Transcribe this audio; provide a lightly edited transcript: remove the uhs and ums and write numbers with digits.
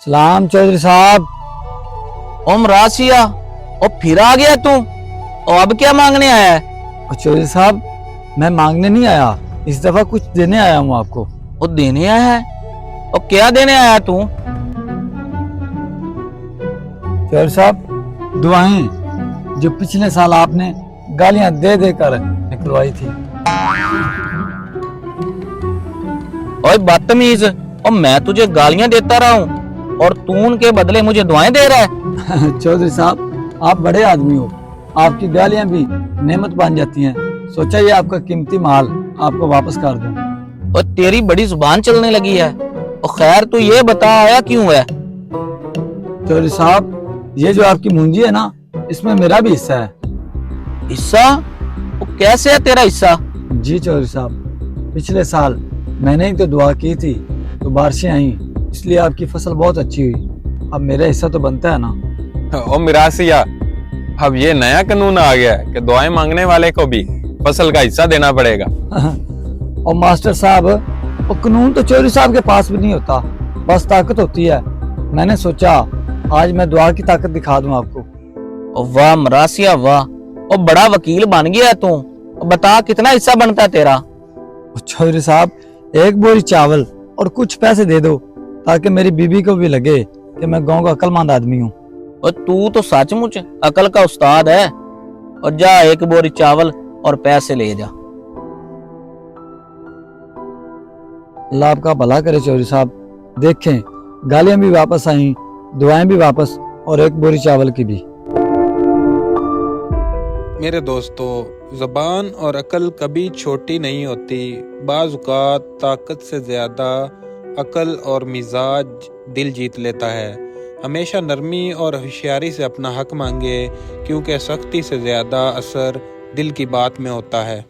सलाम चौधरी साहब। ओम रासिया, और फिर आ गया तू। और अब क्या मांगने आया है? और चौधरी साहब, मैं मांगने नहीं आया, इस दफा कुछ देने आया हूँ आपको। वो देने आया है? और क्या देने आया तू? चौधरी साहब, दुआएं जो पिछले साल आपने गालियां दे देकर निकलवाई थी। ओए बदतमीज, और मैं तुझे गालियां देता रहा हूँ और तू उनके बदले मुझे दुआएं दे रहा है? चौधरी साहब, आप बड़े आदमी हो, आपकी गालियां भी नेमत बन जाती हैं। सोचा ये आपका कीमती माल आपको वापस कर दूं। और तेरी बड़ी जुबान चलने लगी है। और खैर तू ये बता, आया क्यों है? चौधरी साहब, ये जो आपकी मुंजी है ना, इसमें मेरा भी हिस्सा है। हिस्सा? वो कैसे है तेरा हिस्सा? जी चौधरी साहब, पिछले साल मैंने ही तो दुआ की थी तो बारिशें आई, इसलिए आपकी फसल बहुत अच्छी हुई। अब मेरा हिस्सा तो बनता है ना। ओ मिरासिया, अब ये नया कानून आ गया है कि दुआएं मांगने वाले को भी फसल का हिस्सा देना पड़ेगा। और मास्टर साहब, वो कानून तो चौधरी साहब के पास भी नहीं होता, बस ताकत होती है। मैंने सोचा आज मैं दुआ की ताकत दिखा दूं आपको। और वाह मरासिया वाह, और बड़ा वकील बन गया है तू। और बता कितना हिस्सा बनता है तेरा? चौधरी साहब, एक बोरी चावल और कुछ पैसे दे दो ताकि मेरी बीबी को भी लगे कि मैं गांव का अक्लमंद आदमी हूँ। और तू तो सचमुच अकल का उस्ताद है। और जा एक बोरी चावल और पैसे ले जा। अल्लाह आपका भला करे चौधरी साहब। देखें, गालियां भी वापस आई, दुआएं भी वापस, और एक बोरी चावल की भी। मेरे दोस्तों, ज़बान और अकल कभी छोटी नहीं होती। बाज़ औक़ात ताकत से ज़्यादा अकल और मिजाज दिल जीत लेता है। हमेशा नरमी और होशियारी से अपना हक मांगे, क्योंकि सख्ती से ज़्यादा असर दिल की बात में होता है।